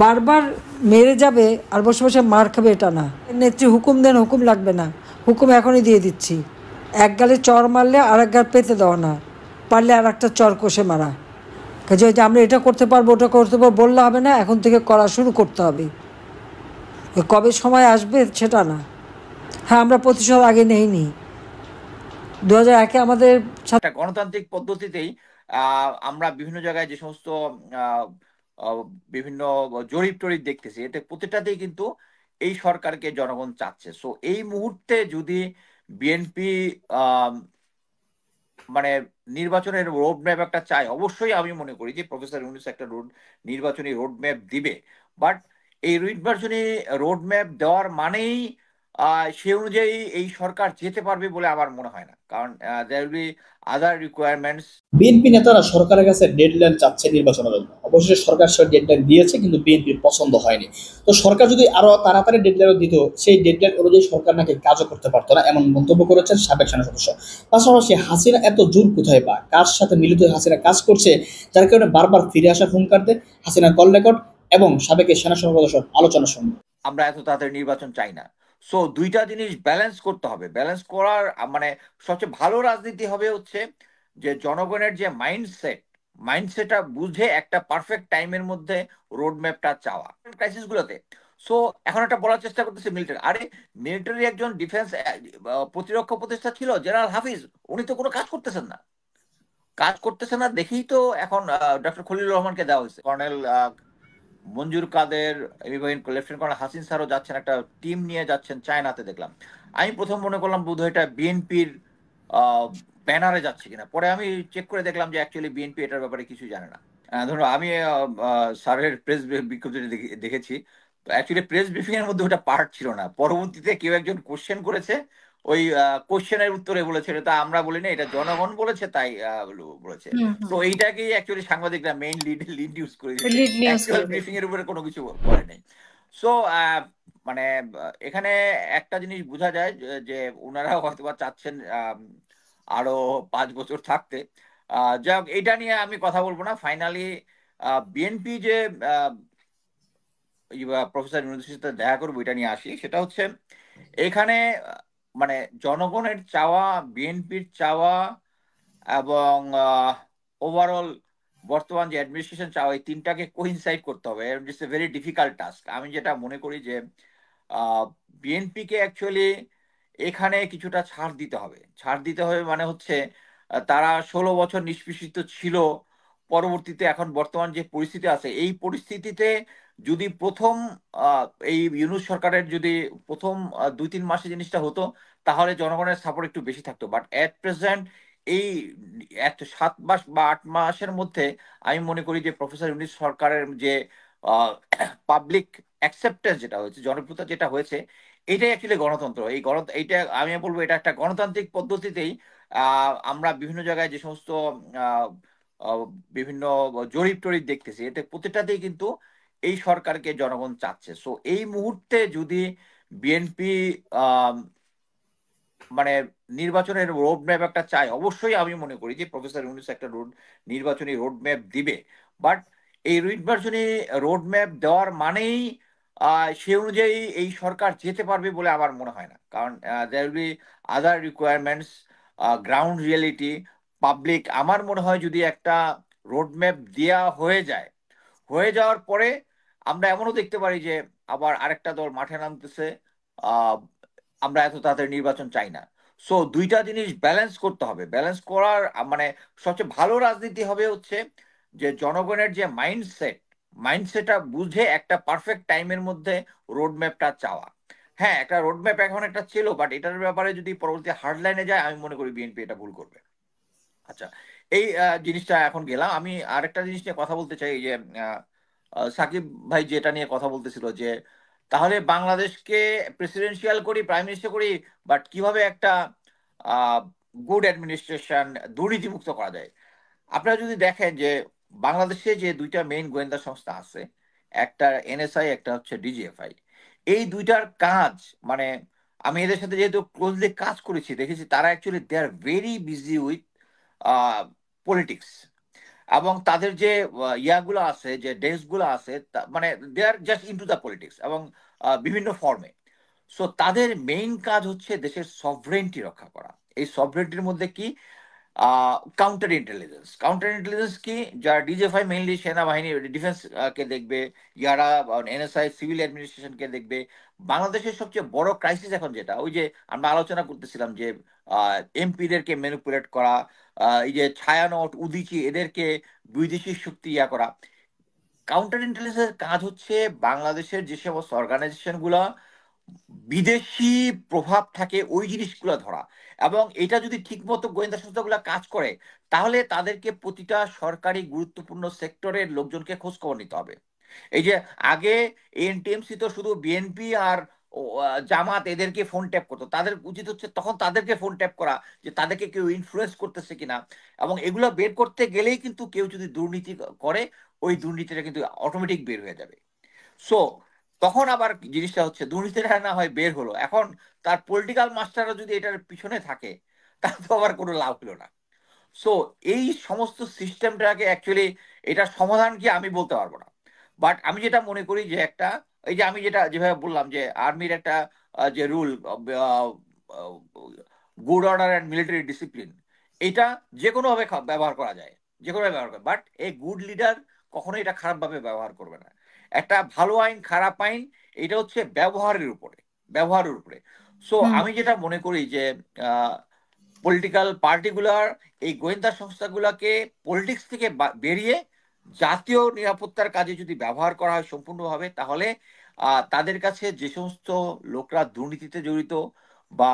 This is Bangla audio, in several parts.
বারবার মেরে যাবে আর বসে বসে মার খাবে এটা না। নেত্রী হুকুম দেন, হুকুম লাগবে না, হুকুম এখনই দিয়ে দিচ্ছি। এক গালে চর মারলে আর এক গাল পেতে দেওয়া না, পারলে আর একটা চর কষে মারা। কাজে যে আমরা এটা করতে পারবো ওটা করতে পারবো বললে হবে না, এখন থেকে করা শুরু করতে হবে। কবে সময় আসবে সেটা না। হ্যাঁ, আমরা প্রতিশোধ আগে নেইনি। 2001-এ আমাদের একটা গণতান্ত্রিক পদ্ধতিতেই আমরা বিভিন্ন জায়গায় যে সমস্ত আহ, আহ, বিভিন্ন জরিপ টরিপ দেখতেছি, এতে প্রতিটাতেই কিন্তু এই সরকারকে জনগণ চাচ্ছে। সো এই মুহূর্তে যদি বিএনপি মানে নির্বাচনের রোড ম্যাপ একটা চাই, অবশ্যই আমি মনে করি যে প্রফেসর ইউনূস একটা নির্বাচনী রোড ম্যাপ দিবে। বাট এই নির্বাচনী রোড ম্যাপ দেওয়ার মানেই সে অনুযায়ী এই সরকার যেতে পারবে বলে আমার মনে হয় না, কারণ there will be other requirements. BNP নেতারা সরকারের কাছে ডেডলাইন চাচ্ছে নির্বাচনের জন্য। অবশেষে সরকার সেই ডেডলাইন দিয়েছে, কিন্তু বিএনপির পছন্দ হয়নি। তো সরকার যদি আরো তাড়াতাড়ি ডেডলাইন দিত, সেই ডেডলাইন অনুযায়ী সরকার নাকি কাজও করতে পারতো না, এমন মন্তব্য করেছেন সাবেক সেনা সদস্য। পাশাপাশি হাসিনা এত জোর কোথায় বা কার সাথে মিলিত হয়ে হাসিনা কাজ করছে, যার কারণে বারবার ফিরে আসার হুঙ্কার দেয় হাসিনা কল রেকর্ড এবং সাবেক সেনা সদস্য আলোচনা শুনবে। আমরা এত তাড়াতাড়ি নির্বাচন চাই না। সো দুইটা জিনিস ব্যালেন্স করতে হবে। ব্যালেন্স করার মানে সবচেয়ে ভালো রাজনীতি হবে হচ্ছে যে জনগণের যে মাইন্ডসেটটা বুঝে একটা পারফেক্ট টাইমের মধ্যে রোড ম্যাপটা চাওয়া ক্রাইসিস গুলোতে। সো এখন একটা বলার চেষ্টা করতেছে মিলিটারি, আরে মিলিটারি একজন ডিফেন্স প্রতিরক্ষা উপদেষ্টা ছিল জেনারেল হাফিজ, উনি তো কোনো কাজ করতেছে না দেখেই তো এখন ডক্টর খলিলুর রহমানকে দেওয়া হয়েছে। কর্নেল মঞ্জুর কাদের এবং লেফটেন্যান্ট কর্নেল হাসিন স্যারও যাচ্ছেন, একটা টিম নিয়ে যাচ্ছেন চায়নাতে দেখলাম। আমি প্রথম মনে করলাম বোধহয় এটা বিএনপির ব্যানারে যাচ্ছে কিনা, পরে আমি চেক করে দেখলাম যে অ্যাকচুয়ালি বিএনপি এটার ব্যাপারে কিছু জানে না। ধরো আমি স্যারের প্রেস বিজ্ঞপ্তি দেখেছি, তো অ্যাকচুয়ালি প্রেস ব্রিফিং এর মধ্যে ওটা পার্ট ছিল না। পরবর্তীতে কেউ একজন কোশ্চেন করেছে, ওই কোশ্চেনের উত্তরে বলেছে এটা আমরা বলি না, এটা জনগণ বলেছে তাই বলেছে। হুম তো হুম এইটাকেই অ্যাকচুয়ালি সাংবাদিকরা মেইন লিড ইউজ করে দিয়েছে, লিড নিউজ অ্যাকচুয়াল করে ব্রিফিং দিয়েছে। এর উপরে কোনো কিছু বলে নাই। সো মানে এখানে একটা জিনিস বোঝা যায় যে ওনারা হয়তোবা চাচ্ছেন আরো 5 বছর থাকতে। যাই হোক, এটা নিয়ে আমি কথা বলবো না। ফাইনালি বিএনপি যে প্রফেসর ইউনূসের সাথে দেখা করবো এটা নিয়ে আসি, সেটা হচ্ছে এখানে মানে জনগণের চাওয়া, বিএনপির চাওয়া এবং ওভারঅল বর্তমান যে অ্যাডমিনিস্ট্রেশন চাওয়া, এই তিনটাকে কোইনসাইড করতে হবে। It's a very difficult task. আমি যেটা মনে করি যে বিএনপিকে অ্যাকচুয়ালি এখানে কিছুটা ছাড় দিতে হবে মানে হচ্ছে তারা 16 বছর নিষ্পেষিত ছিল, পরবর্তীতে এখন বর্তমান যে পরিস্থিতি আছে এই পরিস্থিতিতে যদি প্রথম আহ, এই ইউনূস সরকারের যদি প্রথম 2-3 মাসে জিনিসটা হতো, তাহলে জনগণের সাপোর্ট একটু বেশি থাকতো। বাট এট প্রেজেন্ট এই 7 মাস বা 8 মাসের মধ্যে আমি মনে করি যে প্রফেসর ইউনূস সরকারের যে পাবলিক অ্যাকসেপ্টেন্স যেটা হয়েছে, জনপ্রিয়তা যেটা হয়েছে, এটাই অ্যাকচুয়ালি গণতন্ত্র। এইটা আমি বলবো এটা একটা গণতান্ত্রিক পদ্ধতিতেই আমরা বিভিন্ন জায়গায় যে সমস্ত আহ, আহ, বিভিন্ন জরিপ টরিপ দেখতেছি, এতে প্রতিটাতেই কিন্তু এই সরকারকে জনগণ চাচ্ছে। সো এই মুহূর্তে যদি বিএনপি মানে নির্বাচনের রোড ম্যাপ একটা চাই, অবশ্যই আমি মনে করি যে প্রফেসর ইউনূস একটা নির্বাচনী রোড ম্যাপ দিবে। বাট এই নির্বাচনী রোড ম্যাপ দেওয়ার মানেই সে অনুযায়ী এই সরকার যেতে পারবে বলে আমার মনে হয় না, কারণ there will be other requirements, ground reality, public. আমার মনে হয় যদি একটা রোড ম্যাপ দেওয়া হয়ে যাওয়ার পরে আমরা এমনও দেখতে পারি যে আবার আরেকটা দল মাঠে নামতেছে। আহ, আমরা এত তাড়াতাড়ি নির্বাচন চাই না। সো দুইটা জিনিস ব্যালেন্স করতে হবে। ব্যালেন্স করার মানে সবচেয়ে ভালো রাজনীতি হবে হচ্ছে যে জনগণের যে মাইন্ডসেটটা বুঝে একটা পারফেক্ট টাইমের মধ্যে রোড ম্যাপটা চাওয়া। হ্যাঁ, একটা রোড ম্যাপ এখন একটা ছিল, বাট এটার ব্যাপারে যদি পরবর্তী হার্ড লাইনে যায়, আমি মনে করি বিএনপি এটা ভুল করবে। আচ্ছা, এই জিনিসটা এখন গেলাম। আমি আরেকটা জিনিস নিয়ে কথা বলতে চাই, এই যে আহ, সাকিব ভাই যেটা নিয়ে কথা বলতেছিল যে তাহলে বাংলাদেশকে প্রেসিডেন্সিয়াল করি, প্রাইম মিনিস্টার করি, বাট কিভাবে একটা গুড অ্যাডমিনিস্ট্রেশন, দুর্নীতিমুক্ত করা যায়। আপনারা যদি দেখেন যে বাংলাদেশে যে দুইটা মেইন গোয়েন্দা সংস্থা আছে, একটা এনএসআই, একটা হচ্ছে ডিজিএফআই, এই দুইটার কাজ মানে আমি এদের সাথে যেহেতু ক্লোজলি কাজ করেছি, দেখেছি তারা actually they are very busy with politics. এবং তাদের যে ইয়াগুলো আছে, যে ডেস্কগুলো আছে, মানে they are just into the politics এবং বিভিন্ন ফর্মে। সো তাদের মেইন কাজ হচ্ছে দেশের সভরেন্টি রক্ষা করা। এই সভরেন্টির মধ্যে কি কাউন্টার ইন্টেলিজেন্স কি, যারা ডিজিএফআই মেইনলি সেনাবাহিনী ডিফেন্স কে দেখবে, যারা এনএসআই সিভিল অ্যাডমিনিস্ট্রেশনকে দেখবে। বাংলাদেশের সবচেয়ে বড় ক্রাইসিস এখন যেটা, ওই যে আমরা আলোচনা করতেছিলাম যে এমপিদেরকে ম্যানিপুলেট করা, এই যে ছায়ানট উদীচী এদেরকে বৈদেশিক শক্তি ইয়া করা। কাউন্টার ইন্টেলিজেন্সের কাজ হচ্ছে বাংলাদেশের যে সমস্ত অর্গানাইজেশন গুলা বিদেশি প্রভাব থাকে ওই জিনিসগুলো ধরা। এবং এটা যদি ঠিকমতো গোয়েন্দা সংস্থাগুলো কাজ করে, তাহলে তাদেরকে প্রতিটা সরকারি গুরুত্বপূর্ণ সেক্টরের লোকজনকে খোঁজ খবর নিতে হবে। এই যে আগে এনটিএমসি তো শুধু বিএনপি আর জামাত এদেরকে ফোন ট্যাপ করতো, তাদের উচিত হচ্ছে তখন তাদেরকে ফোন ট্যাপ করা, যে তাদেরকে কেউ ইনফ্লুয়েন্স করতেছে কিনা। এবং এগুলো বের করতে গেলেই কিন্তু কেউ যদি দুর্নীতি করে, ওই দুর্নীতিটা কিন্তু অটোমেটিক বের হয়ে যাবে। সো তখন আবার জিনিসটা হচ্ছে দুর্নীতিটা না হয় বের হলো, এখন তার পলিটিক্যাল মাস্টাররা যদি এটার পিছনে থাকে, তাহলে তো আবার কোনো লাভ হলো না। সো এই সমস্ত সিস্টেমটাকে অ্যাকচুয়ালি এটার সমাধান কি আমি বলতে পারবো না। বাট আমি যেটা মনে করি যে একটা, এই যে আমি যেটা যেভাবে বললাম যে আর্মির একটা যে rule, good order and military discipline, এটা যে কোনো ভাবে ব্যবহার করা যায়, যে কোনো ব্যবহার করে। বাট এ গুড লিডার কখনোই এটা খারাপভাবে ব্যবহার করবে না। একটা ভালো আইন খারাপ আইন, এটা হচ্ছে ব্যবহারের উপরে। সো হুম আমি যেটা মনে করি যে পলিটিক্যাল পার্টিগুলার এই গোয়েন্দা সংস্থাগুলোকে পলিটিক্স থেকে বেরিয়ে জাতীয় নিরাপত্তার কাজে যদি ব্যবহার করা হয় সম্পূর্ণভাবে, তাহলে তাদের কাছে যে সমস্ত লোকরা দুর্নীতিতে জড়িত বা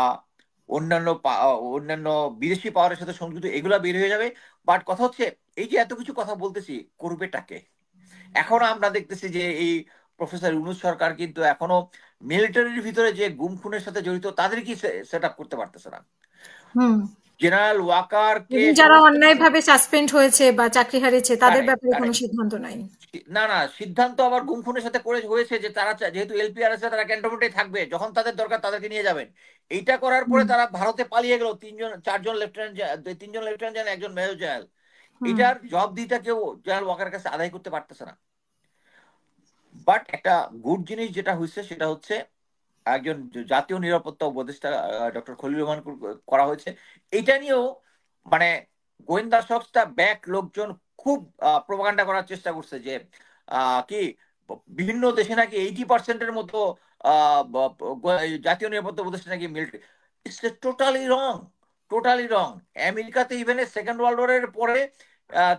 অন্যান্য বিদেশি পাওয়ারের সাথে সংযুক্ত, এগুলা বের হয়ে যাবে। বাট কথা হচ্ছে, এই যে এত কিছু কথা বলতেছি, করবেটাকে? এখন আমরা দেখতেছি যে এই প্রফেসর ইউনূস সরকার কিন্তু এখনো মিলিটারির ভিতরে যে গুম খুনের সাথে জড়িত তাদের কি সেট আপ করতে পারতেছে না। হুম জেনারেল ওয়াকারকে এবং যারা সমস্ত কিছু, অন্যায়ভাবে সাসপেন্ড হয়েছে বা চাকরি হারিয়েছে তাদের কারেক্ট ব্যাপারে কোনো কারেক্ট সিদ্ধান্ত নাই। না না, সিদ্ধান্ত আবার গুম খুনের সাথে করে হয়েছে যে তারা যেহেতু এলপিআর আছে, তারা ক্যান্টনমেন্টে থাকবে, যখন তাদের দরকার তাদেরকে নিয়ে যাবেন। এইটা করার পরে হুম তারা ভারতে পালিয়ে গেল, চারজন লেফটেন্যান্ট, তিনজন লেফটেন্যান্ট জেনারেল, একজন মেজর জেনারেল। হুম এটার জব দিতে কেউ জেনারেল ওয়াকারের কাছে আদায় করতে পারতেছে না। বাট একটা গুড জিনিস যেটা হয়েছে সেটা হচ্ছে একজন জাতীয় নিরাপত্তা উপদেষ্টা ডক্টর খলিল রহমান করা হয়েছে। এটা নিয়েও মানে গোয়েন্দা সংস্থা ব্যাক লোকজন খুব প্রোপাগান্ডা করার চেষ্টা করছে যে কি বিভিন্ন দেশে নাকি 80%-এর মতো জাতীয় নিরাপত্তা উপদেষ্টা নাকি মিলিটারি। ইটস টোটালি রং। আমেরিকাতে ইভেন সেকেন্ড ওয়ার্ল্ড ওয়ারের পরে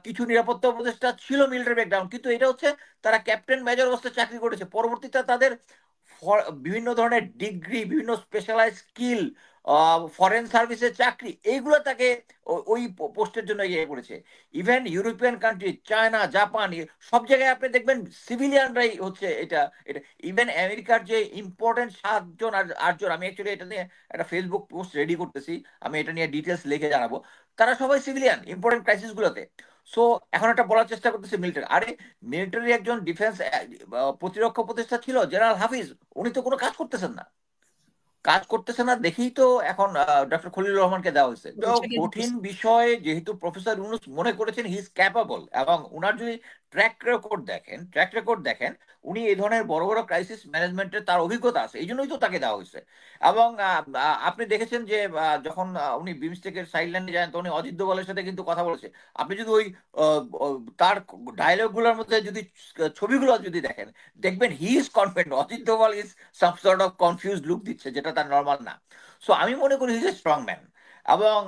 কিছু নিরাপত্তা উপদেষ্টা ছিল মিলিটারি ব্যাকগ্রাউন্ড, কিন্তু এটা হচ্ছে তারা ক্যাপ্টেন মেজর অবস্থায় চাকরি করেছে, পরবর্তীতে তাদের বিভিন্ন ধরনের ডিগ্রি, বিভিন্ন স্পেশালাইজ স্কিল, ফরেন সার্ভিসের চাকরি, এইগুলো তাকে ওই পোস্টের জন্য ইয়ে করেছে। Even European country, China, Japan, সব জায়গায় আপনি দেখবেন সিভিলিয়ানরাই হচ্ছে এটা এটা ইভেন আমেরিকার যে ইম্পর্টেন্ট 7 জন আর 8 জন, আমি অ্যাকচুয়ালি এটা নিয়ে একটা ফেসবুক পোস্ট রেডি করতেছি, আমি এটা নিয়ে ডিটেলস লিখে জানাবো। তারা সবাই সিভিলিয়ান ইম্পর্টেন্ট ক্রাইসিস গুলোতে। সো এখন একটা বলার চেষ্টা করতেছে মিলিটারি, আরে মিলিটারি একজন ডিফেন্স প্রতিরক্ষা উপদেষ্টা ছিল জেনারেল হাফিজ, উনি তো কোনো কাজ করতেছে না দেখেই তো এখন ডক্টর খলিল রহমানকে দেওয়া হয়েছে। তো চাকরি কঠিন দিতেছে। বিষয়, যেহেতু প্রফেসর ইউনূস মনে করেছেন হি ইজ ক্যাপাবল, এবং উনার যদি ট্র্যাক রেকর্ড দেখেন, উনি এই ধরনের বড় বড় ক্রাইসিস ম্যানেজমেন্টের তার অভিজ্ঞতা আছে, এই জন্যই তো তাকে দেওয়া হয়েছে। এবং আপনি দেখেছেন যে যখন উনি বিমস্টেকের সাইডলাইনে যান, তো উনি অজিত দোভালের সাথে কিন্তু কথা বলেছে। আপনি যদি ওই তার ডায়লগ গুলোর মধ্যে যদি ছবিগুলো যদি দেখেন, দেখবেন he is confident, Ajit Doval is some sort of confuse look দিচ্ছে, যেটা তার নর্মাল না। সো আমি মনে করি he is a strong man. এবং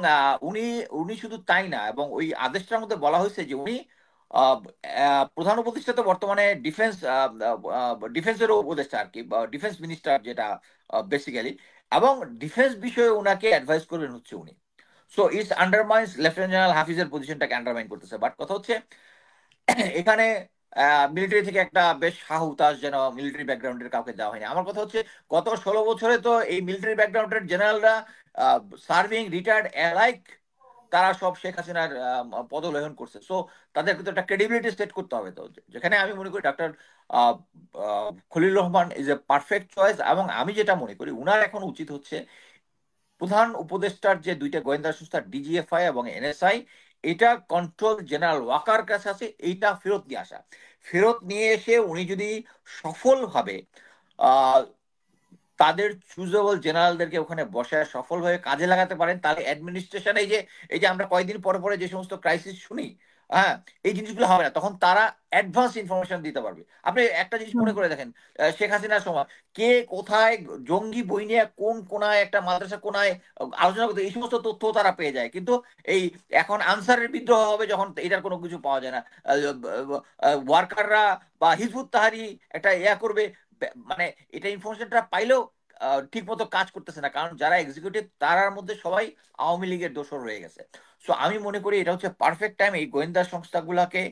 উনি উনি শুধু তাই না, এবং ওই আদেশটার মধ্যে বলা হয়েছে যে উনি আহ, প্রধান উপদেষ্টা তো বর্তমানে ডিফেন্সের উপদেষ্টা আর কি, ডিফেন্স মিনিস্টার যেটা বেসিক্যালি, এবং ডিফেন্স বিষয়ে উনাকে অ্যাডভাইস করবেন হচ্ছে উনি। So it's undermines lieutenant general হাফিজের পজিশনটাকে আন্ডারমাইন করতেছে। বাট কথা হচ্ছে এখানে মিলিটারি থেকে একটা বেশ সাহস যেন মিলিটারি ব্যাকগ্রাউন্ডের কাউকে দেওয়া হয়নি। আমার কথা হচ্ছে গত 16 বছরে তো এই মিলিটারি ব্যাকগ্রাউন্ডের জেনারেলরা সার্ভিং রিটায়ার্ড অ্যালাইক, তারা সব শেখ হাসিনার পদলেহন করছে। সো তাদের কিন্তু একটা ক্রেডিবিলিটি সেট করতে হবে। তো যেখানে আমি মনে করি doctor Khalil Rahman is a perfect choice. এবং আমি যেটা মনে করি উনার এখন উচিত হচ্ছে প্রধান উপদেষ্টার যে দুইটা গোয়েন্দা সংস্থা ডিজিএফআই এবং এনএসআই, এটা কন্ট্রোল জেনারেল ওয়াকার কাছে আছে, এইটা ফেরত নিয়ে আসা। ফেরত নিয়ে এসে উনি যদি সফলভাবে আহ তাদের চুজেবল জেনারেলদেরকে ওখানে বসায় সফলভাবে কাজে লাগাতে পারেন, তাহলে অ্যাডমিনিস্ট্রেশন এই যে আমরা কয়েকদিন পরে পরে যে সমস্ত ক্রাইসিস শুনি, হ্যাঁ, এই জিনিসগুলো হবে না। তখন তারা অ্যাডভান্স ইনফরমেশন দিতে পারবে। আপনি একটা জিনিস হুম মনে করে দেখেন, শেখ হাসিনার সময় কে কোথায় জঙ্গি বই নিয়ে কোন কোনায় একটা মাদ্রাসা কোনায় আলোচনা করতে, এই সমস্ত তথ্য তারা পেয়ে যায়। কিন্তু এই এখন আনসারের বিদ্রোহ হবে যখন এটার কোনো কিছু পাওয়া যায় না, ওয়ার্কাররা বা হিজবুত তাহারি একটা করবে, মানে এটা ইনফরমেশনটা পাইলেও ঠিক মতো কাজ করতেছে না, কারণ যারা এক্সিকিউটিভ তারার মধ্যে সবাই আওয়ামী লীগের দোসর রয়ে গেছে। সো আমি মনে করি এটা হচ্ছে পারফেক্ট টাইম এই গোয়েন্দা সংস্থাগুলোকে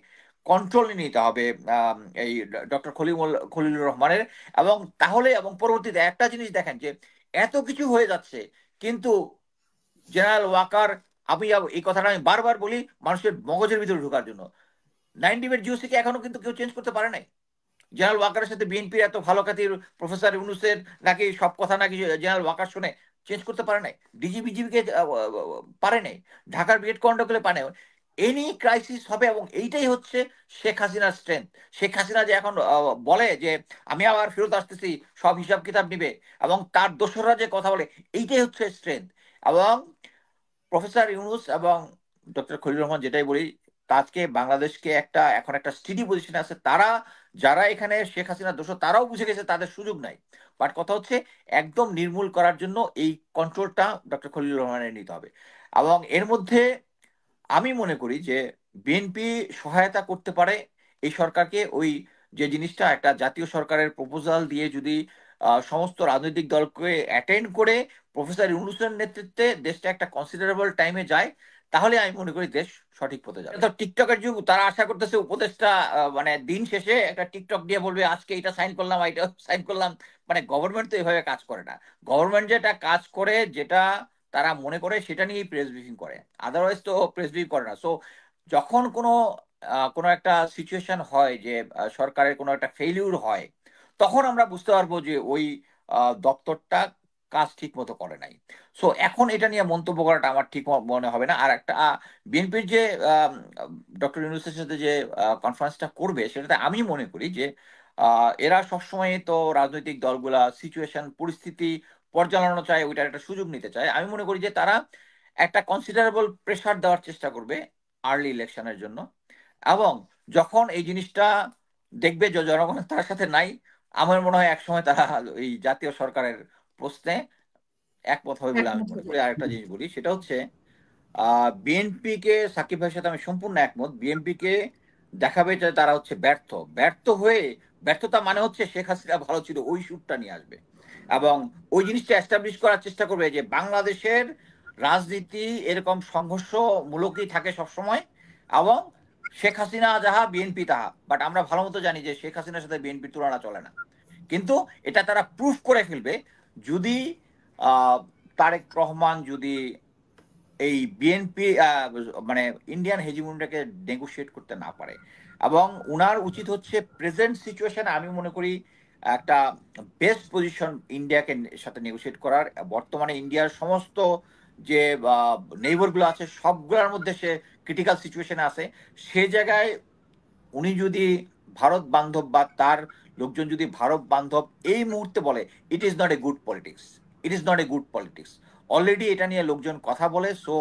কন্ট্রোলে নিতে হবে এই ডক্টর খলিলুর রহমানের। এবং পরবর্তীতে একটা জিনিস দেখেন যে এত কিছু হয়ে যাচ্ছে, কিন্তু জেনারেল ওয়াকার, এই কথাটা আমি বারবার বলি মানুষের মগজের ভিতরে ঢোকার জন্য, 90 জিওসি কে এখনো কিন্তু কেউ চেঞ্জ করতে পারে নাই। জেনারেল ওয়াকারের সাথে বিএনপির এত ভালো খাতির, প্রফেসর ইউনূসের নাকি সব কথা নাকি জেনারেল ওয়াকার শুনে চেঞ্জ করতে পারে নাই, ডিজিবিজিবি কে পারে নাই, ঢাকার ব্রিগেড কমান্ডার গুলো পারে নাই। এনি ক্রাইসিস হবে, এবং এইটাই হচ্ছে শেখ হাসিনার স্ট্রেংথ। শেখ হাসিনা যে এখন বলে যে আমি আবার ফেরত আসতেছি, সব হিসাব কিতাব নিবে, এবং তার দোসররা যে কথা বলে, এইটাই হচ্ছে স্ট্রেংথ। এবং প্রফেসর ইউনূস এবং ডক্টর খলিলুর রহমান, যেটাই বলি, আজকে বাংলাদেশকে এখন একটা স্টেডি পজিশনে আছে। তারা যারা এখানে শেখ হাসিনার দোষর, তারাও বুঝে গেছে তাদের সুযোগ নাই। বাট কথা হচ্ছে একদম নির্মূল করার জন্য এই কন্ট্রোলটা ডক্টর খলিলুর রহমানের নিতে হবে। এবং এর মধ্যে আমি মনে করি যে বিএনপি সহায়তা করতে পারে এই সরকারকে, ওই যে জিনিসটা একটা জাতীয় সরকারের প্রপোজাল দিয়ে যদি সমস্ত রাজনৈতিক দলকে অ্যাটেন্ড করে প্রফেসর ইউনূসের নেতৃত্বে দেশটা একটা কনসিডারেবল টাইমে যায়, তাহলে আমি মনে করি দেশ সঠিক পথে যাবে। তো টিকটকের যুগ, তারা আশা করতেছে উপদেশটা মানে দিন শেষে একটা টিকটক দিয়ে বলবে আজকে এটা সাইন করলাম, এটা সাইন করলাম। মানে গভর্নমেন্ট তো এভাবে কাজ করে না। গভর্নমেন্ট যেটা কাজ করে, যেটা তারা মনে করে, সেটা নিয়েই প্রেস ব্রিফিং করে, আদারওয়াইজ তো প্রেস ব্রিফিং করে না। সো যখন কোনো একটা সিচুয়েশন হয় যে সরকারের কোনো একটা ফেলিউর হয়, তখন আমরা বুঝতে পারবো যে ওই দপ্তরটা কাজ ঠিক মতো করে নাই। সো এখন এটা নিয়ে মন্তব্য করাটা আমার ঠিক মনে হবে না। আর একটা বিএনপির যে ডক্টর ইউনূসের সাথে যে কনফারেন্সটা করবে, সেটাতে আমি মনে করি যে এরা সবসময় তো রাজনৈতিক দলগুলা সিচুয়েশন পরিস্থিতি পর্যালোচনা চায়, ওইটার একটা সুযোগ নিতে চায়। আমি মনে করি যে তারা একটা কনসিডারেবল প্রেসার দেওয়ার চেষ্টা করবে আর্লি ইলেকশনের জন্য, এবং যখন এই জিনিসটা দেখবে যে জনগণ তার সাথে নাই, আমার মনে হয় একসময় তারা এই জাতীয় সরকারের প্রশ্নে একমত হবে বলে আমি একমত মনে হবে। করি। আর একটা জিনিস বলি, সেটা হচ্ছে বিএনপি কে, সাকিব ভাইয়ের সাথে আমি সম্পূর্ণ একমত, বিএনপি কে দেখাবে যে তারা হচ্ছে ব্যর্থ। ব্যর্থতা মানে হচ্ছে শেখ হাসিনা ভালো ছিল, ওই সুরটা নিয়ে আসবে, এবং ওই জিনিসটা এস্টাবলিশ করার চেষ্টা করবে যে বাংলাদেশের রাজনীতি এরকম সংঘর্ষমূলকই থাকে সবসময়, এবং শেখ হাসিনা যাহা বিএনপি তাহা। বাট আমরা ভালো মতো জানি যে শেখ হাসিনার সাথে বিএনপির তুলনা চলে না। কিন্তু এটা তারা প্রুফ করে ফেলবে যদি তারেক রহমান যদি এই বিএনপি মানে ইন্ডিয়ান হেজিমনিটাকে নেগোশিয়েট করতে না পারে। এবং উনার উচিত হচ্ছে প্রেজেন্ট সিচুয়েশন, আমি মনে করি একটা বেস্ট পজিশন ইন্ডিয়াকে সাথে নেগোশিয়েট করার। বর্তমানে ইন্ডিয়ার সমস্ত যে নেইবার গুলো আছে, সবগুলোর মধ্যে সে ক্রিটিক্যাল সিচুয়েশনে আছে। সে জায়গায় উনি যদি ভারত বান্ধব বা তার লোকজন যদি ভারত বান্ধব এই মুহূর্তে বলে, it is not a good politics, it is not a good politics. Already এটা নিয়ে লোকজন কথা বলে। সো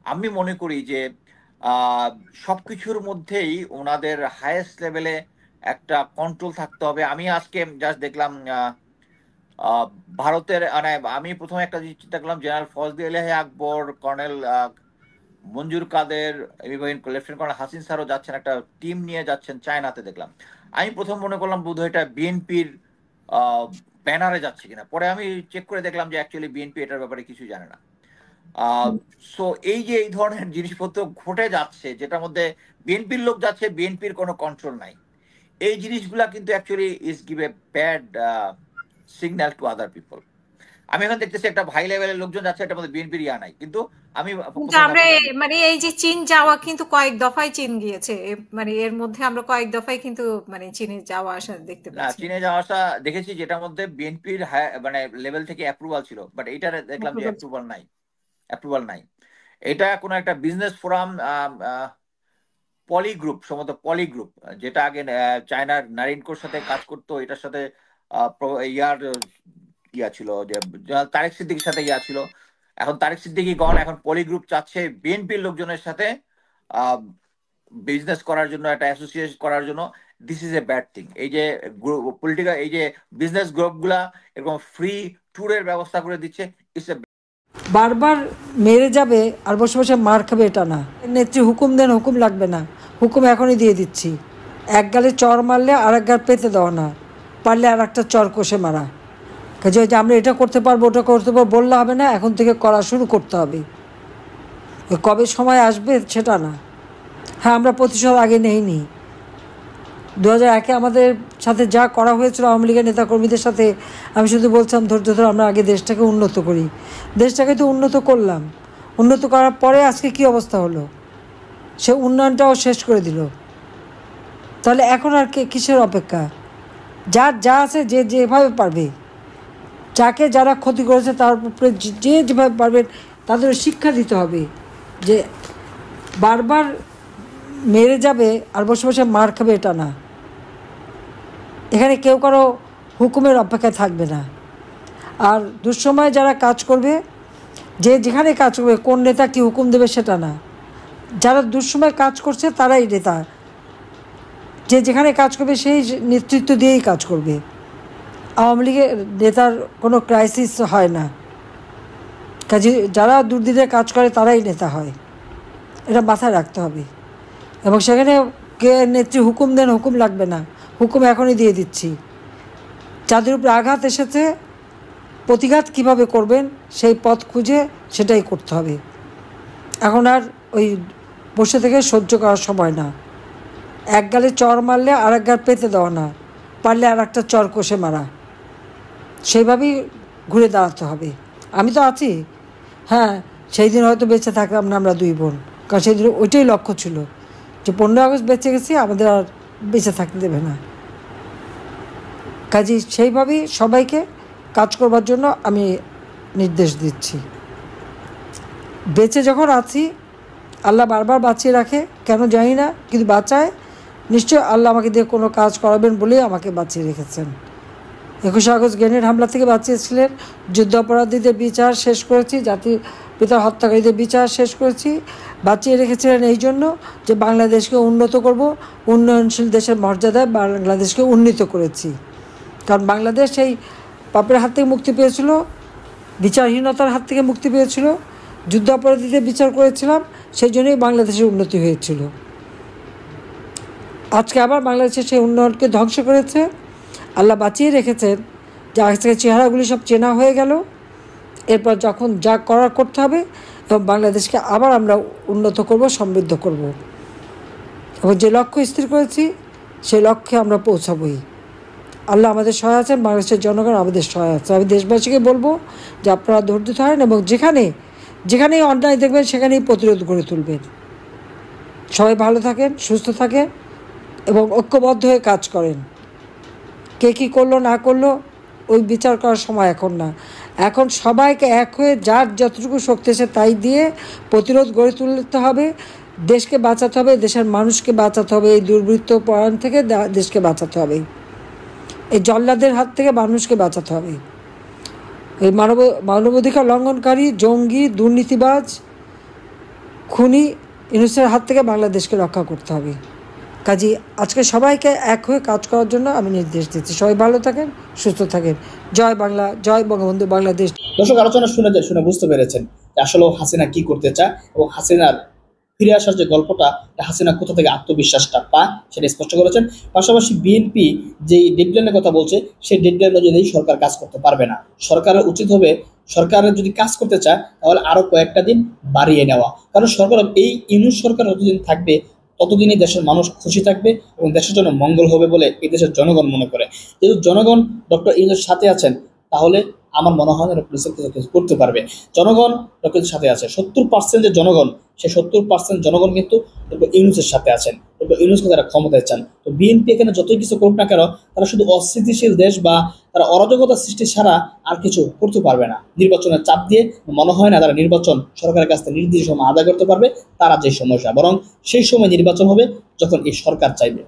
আমি মনে করি যে সবকিছুর মধ্যেই ওনাদের হায়েস্ট লেভেলে একটা কন্ট্রোল থাকতে হবে। আমি আজকে জাস্ট দেখলাম ভারতের, মানে আমি প্রথমে একটা জিনিস চিন্তা করলাম, জেনারেল ফজলে এলাহি আকবর, colonel Manjur Kader, lieutenant colonel Hasin স্যারও যাচ্ছেন, একটা টিম নিয়ে যাচ্ছেন চায়নাতে দেখলাম। আমি প্রথম মনে করলাম বোধহয় এটা বিএনপির ব্যানারে যাচ্ছে কিনা, পরে আমি চেক করে দেখলাম যে অ্যাকচুয়ালি বিএনপি এটার ব্যাপারে কিছু জানে না। সো এই যে এই ধরনের জিনিসপত্র ঘটে যাচ্ছে, যেটার মধ্যে বিএনপির লোক যাচ্ছে, বিএনপির কোনো কন্ট্রোল নাই, এই জিনিসগুলা কিন্তু actually is give a bad signal to other people. আমি এখন দেখতেছি একটা হাই লেভেলের লোকজন যাচ্ছে, এটার মধ্যে বিএনপির নাই, কিন্তু আমি কিন্তু প্রথম আমরা মানে এই যে চীন যাওয়া কিন্তু কয়েক দফায় চীন গিয়েছে, মানে এর মধ্যে আমরা কয়েক দফায় কিন্তু মানে চীনে যাওয়া আসা দেখতে না, পাচ্ছি। চীনে যাওয়া আসা দেখেছি, যেটার মধ্যে বিএনপির মানে লেভেল থেকে অ্যাপ্রুভাল ছিল, বাট এইটার দেখলাম যে অ্যাপ্রুভাল নাই। এটা কোনো একটা বিজনেস ফোরাম, পলি গ্রুপ, সম্ভবত পলি গ্রুপ, যেটা আগে চায়নার নারিনকোর সাথে কাজ করতো, এটার সাথে ইয়ার ইয়া ছিল যে তারেক সিদ্দিকীর সাথে ইয়া ছিল। এখন তারেক সিদ্দিকী গণ, এখন পলি গ্রুপ চাচ্ছে বিএনপির লোকজনের সাথে বিজনেস করার জন্য, একটা অ্যাসোসিয়েশন করার জন্য। This is a bad thing. এই যে পলিটিক্যাল, এই যে বিজনেস গ্রুপগুলা এরকম ফ্রি ট্যুরের ব্যবস্থা করে দিচ্ছে, ইটস এ। বারবার মেরে যাবে আর বসে বসে মার খাবে এটা না। নেত্রী হুকুম দেন, হুকুম লাগবে না, হুকুম এখনই দিয়ে দিচ্ছি। এক গালে চর মারলে আর এক গাল পেতে দেওয়া না, পারলে আর একটা চর কষে মারা। কাজে যে আমরা এটা করতে পারবো, ওটা করতে পারবো বললে হবে না, এখন থেকে করা শুরু করতে হবে। কবে সময় আসবে সেটা না। হ্যাঁ, আমরা প্রতিশোধ আগে নেইনি। 2001-এ আমাদের সাথে যা করা হয়েছিল আওয়ামী লীগের নেতাকর্মীদের সাথে, আমি শুধু বলছিলাম ধৈর্য ধরে আমরা আগে দেশটাকে উন্নত করি। দেশটাকে তো উন্নত করলাম, উন্নত করার পরে আজকে কি অবস্থা হলো, সে উন্নয়নটাও শেষ করে দিল। তাহলে এখন আর কিসের অপেক্ষা? যার যা আছে যে যেভাবে পারবে, যাকে যারা ক্ষতি করেছে তার উপরে যে যেভাবে পারবেন তাদের শিক্ষা দিতে হবে যে বারবার মেরে যাবে আর বসে বসে মার খাবে এটা না। এখানে কেউ কারো হুকুমের অপেক্ষায় থাকবে না। আর দুঃসময় যারা কাজ করবে, যে যেখানে কাজ করবে, কোন নেতা কী হুকুম দেবে সেটা না। যারা দুঃসময় কাজ করছে তারাই নেতা। যে যেখানে কাজ করবে সেই নেতৃত্ব দিয়েই কাজ করবে। আওয়ামী লীগের নেতার কোনো ক্রাইসিস হয় না, কাজে যারা দুর্দিনে কাজ করে তারাই নেতা হয়, এটা মাথায় রাখতে হবে। এবং সেখানে কে নেত্রী হুকুম দেন, হুকুম লাগবে না, হুকুম এখনই দিয়ে দিচ্ছি। যাদের উপরে আঘাত এসেছে প্রতিঘাত কিভাবে করবেন সেই পথ খুঁজে সেটাই করতে হবে। এখন আর ওই বসে থেকে সহ্য করার সময় না। এক গালে চর মারলে আর এক গাল পেতে দেওয়া না, পারলে আর একটা চর কষে মারা। সেইভাবেই ঘুরে দাঁড়াতে হবে। আমি তো আছি। হ্যাঁ, সেই দিন হয়তো বেঁচে থাকলাম না আমরা দুই বোন, কারণ সেই দিন ওইটাই লক্ষ্য ছিল যে 15 আগস্ট বেঁচে গেছি, আমাদের আর বেঁচে থাকতে দেবে না। কাজেই সেইভাবেই সবাইকে কাজ করবার জন্য আমি নির্দেশ দিচ্ছি। বেঁচে যখন আছি, আল্লাহ বারবার বাঁচিয়ে রাখে, কেন জানি না, কিন্তু বাঁচায়। নিশ্চয় আল্লাহ আমাকে দিয়ে কোনো কাজ করাবেন বলেই আমাকে বাঁচিয়ে রেখেছেন। 21 আগস্ট গ্রেনেড হামলা থেকে বাঁচিয়েছিলেন, যুদ্ধাপরাধীদের বিচার শেষ করেছি, জাতির পিতার হত্যাকারীদের বিচার শেষ করেছি। বাঁচিয়ে রেখেছিলেন এই জন্য যে বাংলাদেশকে উন্নত করব, উন্নয়নশীল দেশের মর্যাদায় বাংলাদেশকে উন্নীত করেছি। কারণ বাংলাদেশ সেই পাপের হাত থেকে মুক্তি পেয়েছিল, বিচারহীনতার হাত থেকে মুক্তি পেয়েছিল, যুদ্ধাপরাধীদের বিচার করেছিলাম, সেই জন্যই বাংলাদেশের উন্নতি হয়েছিল। আজকে আবার বাংলাদেশের সেই উন্নয়নকে ধ্বংস করেছে। আল্লাহ বাঁচিয়ে রেখেছেন যে আজকে চেহারাগুলি সব চেনা হয়ে গেল। এরপর যখন যা করার করতে হবে, এবং বাংলাদেশকে আবার আমরা উন্নত করব, সমৃদ্ধ করব, এবং যে লক্ষ্য স্থির করেছি সেই লক্ষ্যে আমরা পৌঁছাবই। আল্লাহ আমাদের সহায় আছেন, বাংলাদেশের জনগণ আমাদের সহায় আছে। আমি দেশবাসীকে বলবো যে আপনারা ধৈর্য ধরেন এবং যেখানেই অন্যায় দেখবেন সেখানেই প্রতিরোধ গড়ে তুলবেন। সবাই ভালো থাকেন, সুস্থ থাকেন এবং ঐক্যবদ্ধ হয়ে কাজ করেন। কে কী করলো না করলো ওই বিচার করার সময় এখন না। এখন সবাইকে এক হয়ে যার যতটুকু শক্তি আছে তাই দিয়ে প্রতিরোধ গড়ে তুলতে হবে। দেশকে বাঁচাতে হবে, দেশের মানুষকে বাঁচাতে হবে, এই দুর্বৃত্ত পরায়ণ থেকে দেশকে বাঁচাতে হবে, এই জল্লাদের হাত থেকে মানুষকে বাঁচাতে হবে। এই মানবাধিকার লঙ্ঘনকারী, জঙ্গি, দুর্নীতিবাজ, খুনি ইউনূসের হাত থেকে বাংলাদেশকে রক্ষা করতে হবে। কাজী আজকে সবাইকে এক হয়ে কাজ করার জন্য আমি নির্দেশ দিচ্ছি। সবাই ভালো থাকেন, সুস্থ থাকেন। জয় বাংলা, জয় বঙ্গবন্ধু, বাংলাদেশ। দর্শক, আলোচনা শুনে বুঝতে পেরেছেন যে আসলে হাসিনা কি করতে চায় এবং হাসিনার ফিরে আসার যে গল্পটা, হাসিনা কোথা থেকে আত্মবিশ্বাসটা পায় সেটা স্পষ্ট করেছেন। পাশাপাশি বিএনপি যেই ডেডলাইনের কথা বলছে সেই ডেডলাইন অনুযায়ী সরকার কাজ করতে পারবে না। সরকারের উচিত হবে, সরকারের যদি কাজ করতে চায় তাহলে আরো কয়েকটা দিন বাড়িয়ে নেওয়া। কারণ সরকার, এই ইউনূস সরকার যতদিন থাকবে ততদিনই দেশের মানুষ খুশি থাকবে এবং দেশের জন্য মঙ্গল হবে বলে এই দেশের জনগণ মনে করে। যেহেতু জনগণ ডক্টর ইউনূসের সাথে আছেন, তাহলে আমার মনে হয় না ডক্টর ইউনূস কিছু করতে পারবে। জনগণ ডক্টর ইউনূসের সাথে আছে, 70% যে জনগণ, সেই 70% জনগণ কিন্তু ডক্টর ইউনূসের সাথে আছেন, ডক্টর ইউনূসকে তারা ক্ষমতায় চান। তো বিএনপি এখানে যতই কিছু করুক না কেন, তারা শুধু অস্থিতিশীল দেশ বা তারা অরাজকতা সৃষ্টি ছাড়া আর কিছু করতে পারবে না। নির্বাচনের চাপ দিয়ে মনে হয় না তারা নির্বাচন সরকারের কাছ থেকে নির্দিষ্ট সময় আদায় করতে পারবে, তারা যে সমস্যা, বরং সেই সময় নির্বাচন হবে যখন এই সরকার চাইবে।